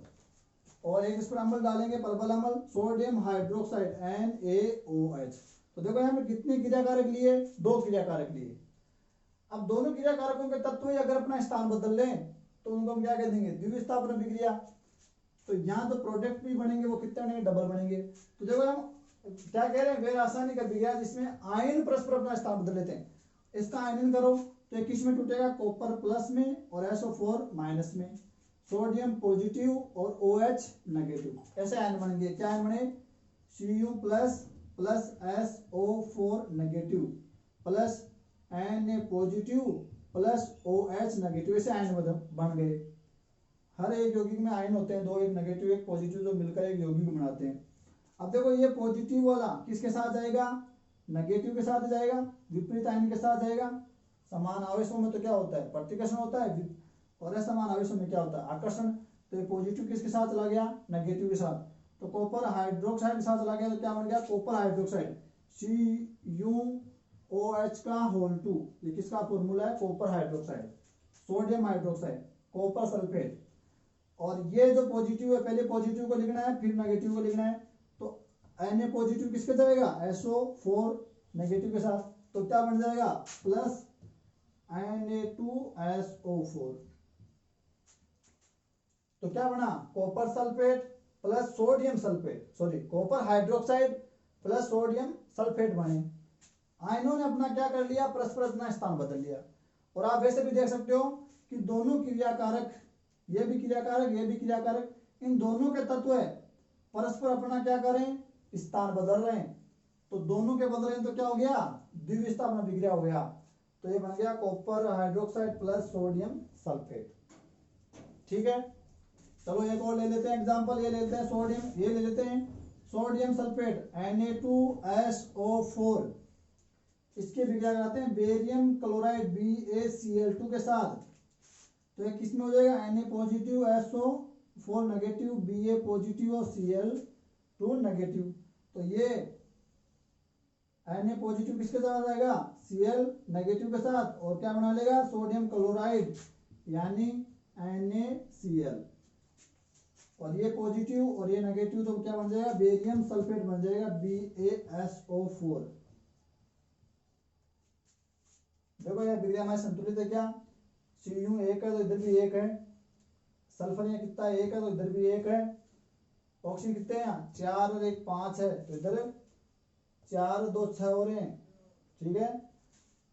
और एक इस पर अम्ल डालेंगे पर्पल अम्ल सोडियम हाइड्रोक्साइड NaOH। तो देखो यहाँ पे कितने क्रियाकारक लिए, दो क्रियाकारक लिए। अब दोनों क्रियाकारकों के तत्व ही अगर अपना स्थान बदल लें तो उनको हम क्या कह देंगे द्विविस्थापन अभिक्रिया। तो यहाँ तो प्रोडक्ट भी बनेंगे वो कितने बनेंगे डबल बनेंगे। तो देखो हम क्या कह रहे हैं वे रासायनिक अभिक्रिया जिसमें आयन परस्पर अपना स्थान बदल लेते हैं। इसका आयनन करो तो ये किस में टूटेगा, कॉपर प्लस में और SO4 माइनस में, सोडियम पॉजिटिव और OH नेगेटिव, ऐसे आयन बनेंगे। क्या आयन बने Cu plus plus SO4 negative plus Na positive plus OH negative, ऐसे आयन बन गए। हर एक यौगिक में आयन होते हैं दो, एक नेगेटिव एक पॉजिटिव, जो मिलकर एक यौगिक बनाते हैं। अब देखो ये पॉजिटिव वाला किसके साथ जाएगा, नेगेटिव के साथ जाएगा, विपरीत आयन के साथ जाएगा। समान आवेशों में तो क्या होता है प्रतिकर्षण होता है, और असमान आवेशों में क्या होता है आकर्षण। तो ये पॉजिटिव किसके साथ चला गया, नेगेटिव के साथ। तो कॉपर हाइड्रोक्साइड के साथ चला गया तो क्या बन गया कॉपर हाइड्रोक्साइड CuOH का होल 2, ये किसका फॉर्मूला है copper hydroxide. Sodium hydroxide copper sulphate, और ये जो पॉजिटिव है पहले पॉजिटिव को लिखना है फिर नेगेटिव को लिखना है। तो Na पॉजिटिव किसके जाएगा SO4 नेगेटिव के साथ, तो क्या बन जाएगा प्लस Na2SO4। तो क्या बना copper sulphate plus sodium sulphate, sorry copper hydroxide plus sodium sulphate बने। आयनों ने अपना क्या कर लिया परस्पर अपना स्थान बदल लिया। और आप वैसे भी देख सकते हो कि दोनों क्रियाकारक, ये भी क्रियाकारक ये भी क्रियाकारक, इन दोनों के तत्व है परस्पर अपना क्या करें स्थान बदल रहे हैं। तो दोनों के बदल रहे हैं तो क्या हो गया द्विविस्थापन अभिक्रिया हो गया। तो ये बन गया copper hydroxide plus sodium sulphate. ठीक है, चलो एक और ले लेते हैं एग्जांपल, ये लेते हैं सोडियम, ये ले लेते हैं सोडियम सल्फेट Na2SO4, इसके अभिक्रिया कराते हैं बेरियम क्लोराइड BaCl2 के साथ। तो ये किस में हो जाएगा Na positive SO4 negative Ba positive और Cl2 नेगेटिव। तो ये Na पॉजिटिव किसके साथ जाएगा Cl नेगेटिव के साथ, और क्या बना लेगा सोडियम क्लोराइड यानी NaCl, और ये पॉजिटिव और ये नेगेटिव तो क्या बन जाएगा बेरियम सल्फेट बन जाएगा BaSO4। देखो ये अभिक्रिया हमारी संतुलित है क्या, Cu एक है तो इधर भी एक है, सल्फर यहाँ कितना है एक है तो इधर भी एक है, ऑक्सीजन कितने हैं यहाँ 4 और 1 5 है तो इधर 4 2 6 और हैं। ठीक है,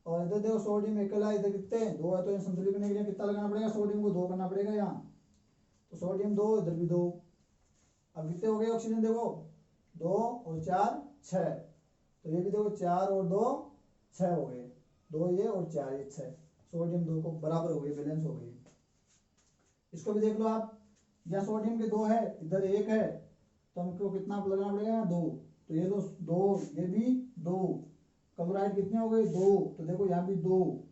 और इधर देखो सोडियम अकेला इधर कितने हैं 2 है, तो संतुलित करने के लिए कितना लगाना पड़ेगा सोडियम को 2 करना पड़ेगा यहाँ। तो सोडियम 2 इधर भी 2, अब कितने हो गए ऑक्सीजन देखो 2 और 4 6, तो ये भी देखो 4 और 2 6 हो गए, 2 ये और 4 ये 6, सोडियम 2 को बराबर हो गई बैलेंस हो गई। इसको भी देख लो आप, यहाँ सोडियम के 2 है इधर 1 है तो हमको कितना लगाना पड़ेगा यहाँ 2, तो ये 2 ये भी 2, क्लोराइड कितने हो गए 2, तो देखो यहाँ भी 2,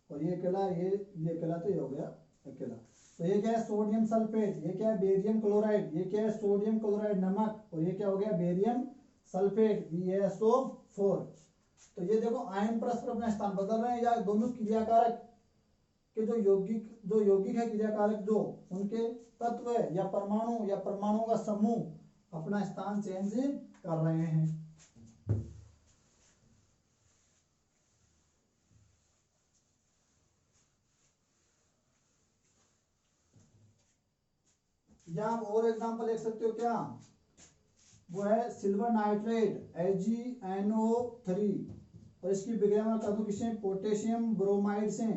और ये अकेला ये अकेला तो ये हो गया अकेला। तो ये क्या है सोडियम सल्फेट, ये क्या है बेरियम क्लोराइड, ये क्या है सोडियम क्लोराइड नमक, और ये क्या हो गया बेरियम सल्फेट BaSO4। तो ये देखो आयन परस्पर अपना स्थान बदल रहे हैं, या दोनों क्रियाकारक के जो यौगिक है क्रियाकारक जो उनके तत्व या परमाणु का समूह अपना स्थान चेंज कर रहे हैं। या आप और एग्जांपल लिख सकते हो क्या, वो है सिल्वर नाइट्रेट AgNO3, और इसकी विक्रिया में कर दूं किससे, पोटेशियम ब्रोमाइड से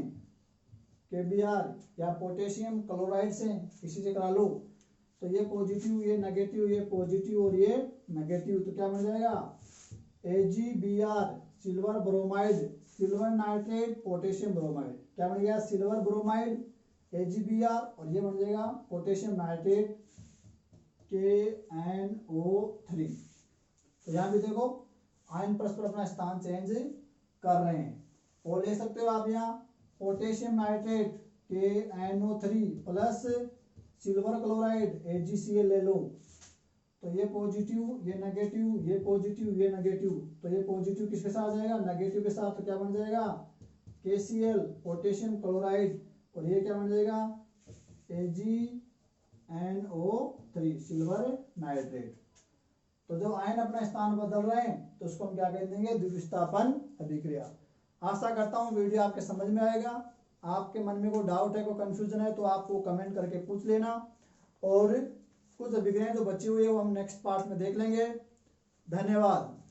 KBr, या पोटेशियम क्लोराइड से किसी से करा लो। तो ये पॉजिटिव, ये नेगेटिव, ये पॉजिटिव और ये नेगेटिव, तो क्या बन जाएगा AgBr silver bromide, silver nitrate potassium bromide, क्या बन गया सिल्वर ब्रोमाइड AgBr, और ये बन जाएगा पोटेशियम नाइट्रेट KNO3। तो यहाँ भी देखो आयन परस्पर अपना स्थान चेंज कर रहे हैं। और ले सकते हो आप यहाँ potassium nitrate KNO3 plus silver chloride AgCl ले लो। तो ये पॉजिटिव, ये नेगेटिव, ये पॉजिटिव, ये नेगेटिव, तो ये पॉजिटिव किसके साथ आ जाएगा नेगेटिव के साथ, तो क्या बन जाएगा KCl पोटेशियम क्लोराइड, और ये क्या बन जाएगा AgNO3 सिल्वर नाइट्रेट। तो जब आयन अपना स्थान बदल रहे हैं तो उसको हम क्या कह देंगे द्विविस्थापन अभिक्रिया। आशा करता हूँ वीडियो आपके समझ में आएगा। आपके मन में कोई डाउट है, कोई कंफ्यूजन है तो आप वो कमेंट करके पूछ लेना, और कुछ अभिक्रियाएं जो बची हुई है वो हम नेक्स्ट पार्ट में देख लेंगे। धन्यवाद।